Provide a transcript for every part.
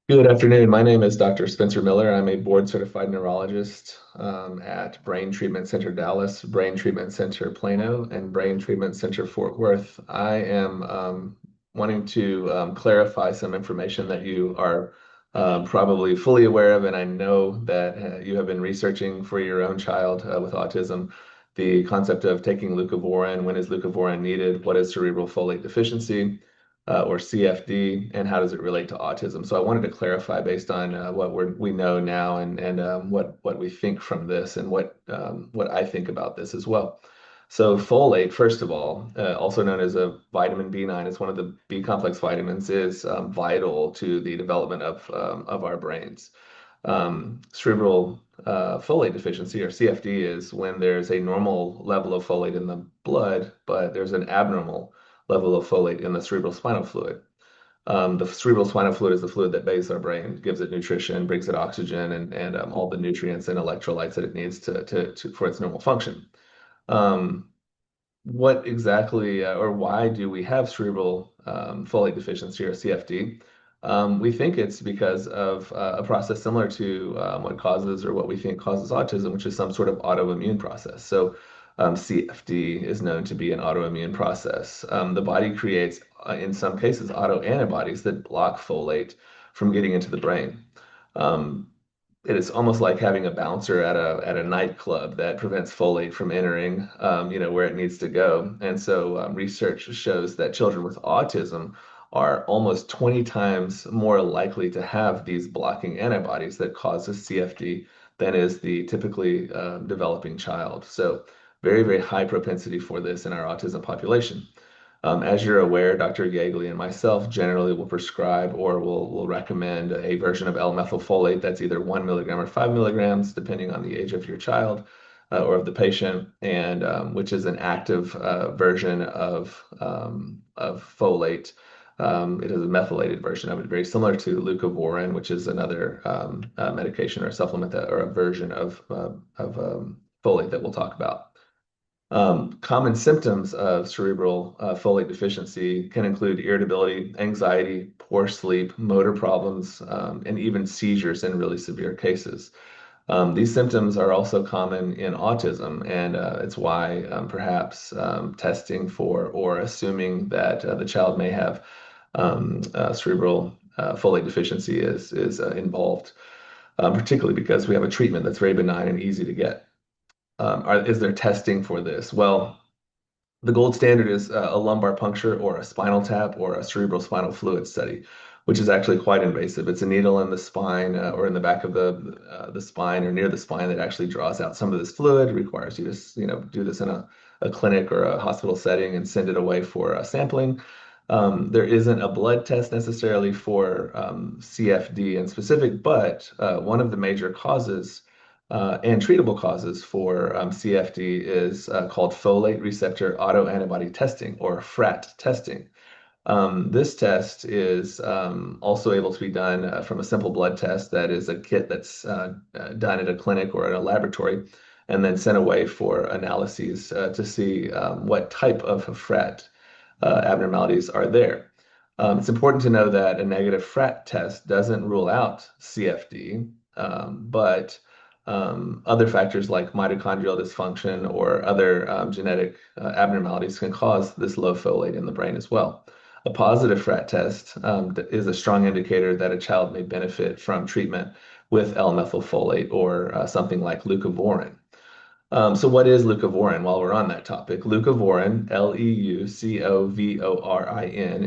Good afternoon. My name is Dr. Spencer Miller. I'm a board-certified neurologist at Brain Treatment Center Dallas, Brain Treatment Center Plano, and Brain Treatment Center Fort Worth. I am wanting to clarify some information that you are probably fully aware of, and I know that you have been researching for your own child with autism. The concept of taking leucovorin, when is leucovorin needed, what is cerebral folate deficiency, or CFD, and how does it relate to autism? So I wanted to clarify based on what we know now and what we think from this and what I think about this as well. So folate, first of all, also known as a vitamin B9, is one of the B complex vitamins, is vital to the development of our brains. Cerebral folate deficiency, or CFD, is when there's a normal level of folate in the blood, but there's an abnormal level of folate in the cerebral spinal fluid. The cerebral spinal fluid is the fluid that bathes our brain, gives it nutrition, brings it oxygen, and all the nutrients and electrolytes that it needs for its normal function. Um, what exactly or why do we have cerebral folate deficiency, or CFD? We think it's because of a process similar to what causes, or what we think causes, autism, which is some sort of autoimmune process. So CFD is known to be an autoimmune process. The body creates, in some cases, autoantibodies that block folate from getting into the brain. Um, it is almost like having a bouncer at a nightclub that prevents folate from entering, where it needs to go. And so research shows that children with autism are almost 20 times more likely to have these blocking antibodies that causes CFD than is the typically developing child. So very, very high propensity for this in our autism population. As you're aware, Dr. Yeagley and myself generally will prescribe or will recommend a version of L-methylfolate that's either 1 milligram or 5 milligrams, depending on the age of your child or of the patient, and which is an active version of folate. It is a methylated version of it, very similar to leucovorin, which is another medication or supplement that, or a version of folate that we'll talk about. Common symptoms of cerebral folate deficiency can include irritability, anxiety, poor sleep, motor problems, and even seizures in really severe cases. These symptoms are also common in autism, and it's why perhaps testing for or assuming that the child may have cerebral folate deficiency is involved, particularly because we have a treatment that's very benign and easy to get. Is there testing for this? Well, the gold standard is a lumbar puncture or a spinal tap or a cerebral spinal fluid study, which is actually quite invasive. It's a needle in the spine or in the back of the spine or near the spine that actually draws out some of this fluid. It requires you to do this in a clinic or a hospital setting and send it away for sampling. There isn't a blood test necessarily for CFD in specific, but one of the major causes and treatable causes for CFD is called folate receptor autoantibody testing, or FRAT testing. This test is also able to be done from a simple blood test that is a kit that's done at a clinic or at a laboratory and then sent away for analyses to see what type of FRAT abnormalities are there. It's important to know that a negative FRAT test doesn't rule out CFD, but other factors like mitochondrial dysfunction or other genetic abnormalities can cause this low folate in the brain as well. A positive FRAT test is a strong indicator that a child may benefit from treatment with L-methylfolate or something like leucovorin. So what is leucovorin while we're on that topic? Leucovorin, Leucovorin,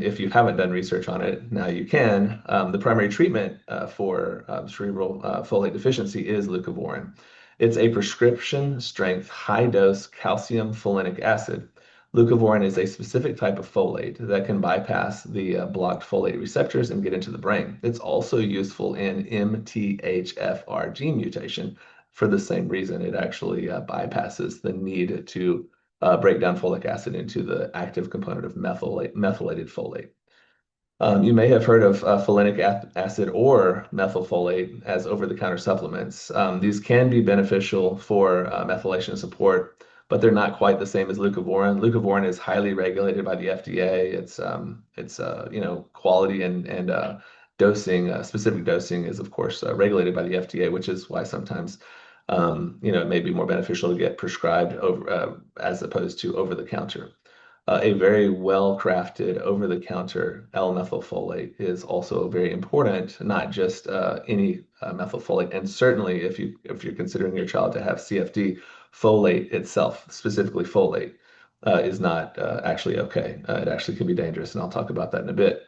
if you haven't done research on it, now you can. The primary treatment for cerebral folate deficiency is leucovorin. It's a prescription strength high dose calcium folinic acid. Leucovorin is a specific type of folate that can bypass the blocked folate receptors and get into the brain. It's also useful in MTHFR gene mutation, for the same reason. It actually bypasses the need to break down folic acid into the active component of methylated folate. You may have heard of folinic acid or methylfolate as over-the-counter supplements. These can be beneficial for methylation support, but they're not quite the same as leucovorin. Leucovorin is highly regulated by the FDA. It's quality and dosing, specific dosing is of course regulated by the FDA, which is why sometimes it may be more beneficial to get prescribed over as opposed to over the counter. A very well-crafted over-the-counter L-methylfolate is also very important, not just any methylfolate, and certainly if you're considering your child to have CFD, folate itself, specifically folate, is not actually okay. It actually can be dangerous, and I'll talk about that in a bit.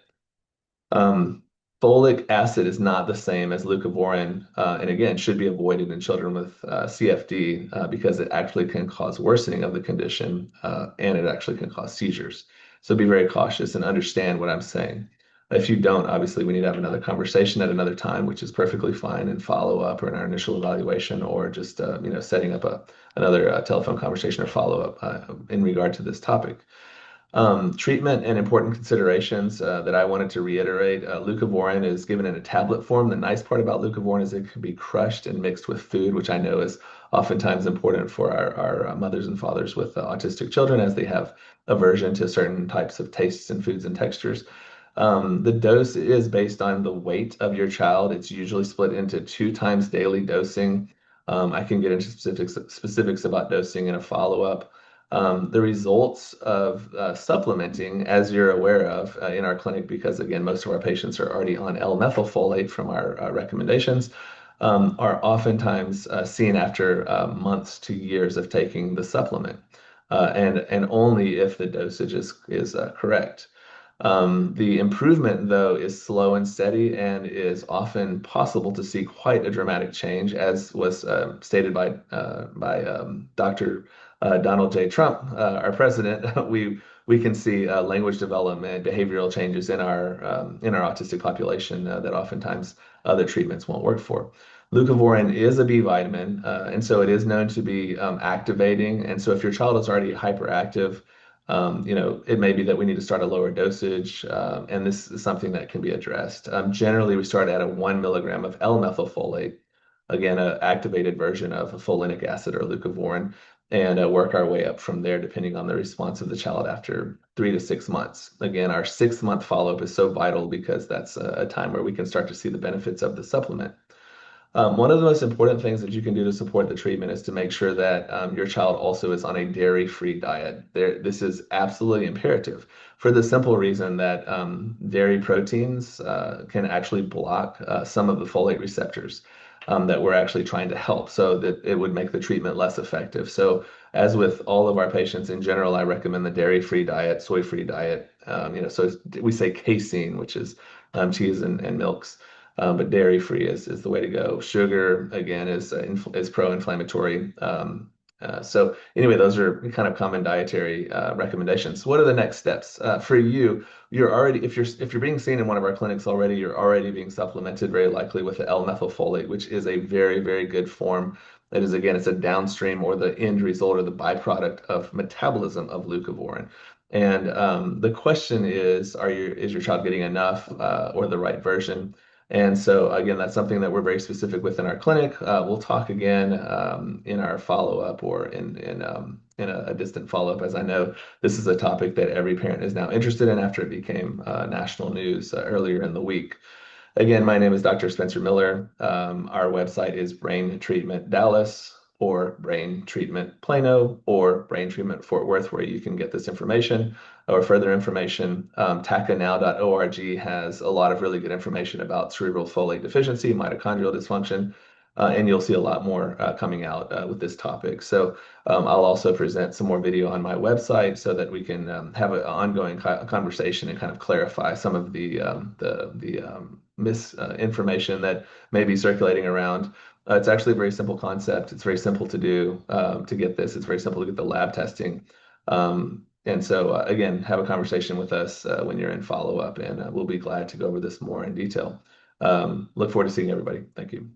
Um, Folic acid is not the same as leucovorin, and again, should be avoided in children with CFD because it actually can cause worsening of the condition and it actually can cause seizures. So be very cautious and understand what I'm saying. If you don't, obviously, we need to have another conversation at another time, which is perfectly fine, and follow up or in our initial evaluation, or just setting up another telephone conversation or follow up in regard to this topic. Treatment and important considerations that I wanted to reiterate. Leucovorin is given in a tablet form. The nice part about leucovorin is it can be crushed and mixed with food, which I know is oftentimes important for our mothers and fathers with autistic children as they have aversion to certain types of tastes and foods and textures. The dose is based on the weight of your child. It's usually split into 2 times daily dosing. I can get into specifics about dosing in a follow-up. The results of supplementing, as you're aware of in our clinic, because again, most of our patients are already on L-methylfolate from our recommendations, are oftentimes seen after months to years of taking the supplement, and only if the dosage is correct. The improvement, though, is slow and steady and is often possible to see quite a dramatic change, as was stated by Dr. Donald J. Trump, our president. We can see language development, behavioral changes in our autistic population that oftentimes other treatments won't work for. Leucovorin is a B vitamin, and so it is known to be activating. And so if your child is already hyperactive, it may be that we need to start a lower dosage, and this is something that can be addressed. Generally, we start at a 1 milligram of L-methylfolate, again, an activated version of folinic acid or leucovorin, and work our way up from there, depending on the response of the child after 3 to 6 months. Again, our 6-month follow-up is so vital because that's a time where we can start to see the benefits of the supplement. One of the most important things that you can do to support the treatment is to make sure that your child also is on a dairy-free diet. This is absolutely imperative for the simple reason that dairy proteins can actually block some of the folate receptors that we're actually trying to help, so that it would make the treatment less effective. So, as with all of our patients in general, I recommend the dairy-free diet, soy-free diet. So we say casein, which is cheese and milks. But dairy-free is the way to go. Sugar, again, is pro-inflammatory. So anyway, those are kind of common dietary recommendations. What are the next steps for you? You're already, if you're being seen in one of our clinics already, you're already being supplemented very likely with the L-methylfolate, which is a very, very good form. It is, again, it's a downstream or the end result or the byproduct of metabolism of leucovorin. And the question is your child getting enough or the right version? And so again, that's something that we're very specific with in our clinic. We'll talk again in our follow-up or in a distant follow-up, as I know this is a topic that every parent is now interested in after it became national news earlier in the week. Again, my name is Dr. Spencer Miller. Our website is Brain Treatment Dallas or Brain Treatment Plano or Brain Treatment Fort Worth, where you can get this information or further information. TACAnow.org has a lot of really good information about cerebral folate deficiency, mitochondrial dysfunction, and you'll see a lot more coming out with this topic. So I'll also present some more video on my website so that we can have an ongoing conversation and kind of clarify some of the misinformation that may be circulating around. It's actually a very simple concept. It's very simple to do to get this. It's very simple to get the lab testing. And so, again, have a conversation with us when you're in follow-up, and we'll be glad to go over this more in detail. Look forward to seeing everybody. Thank you.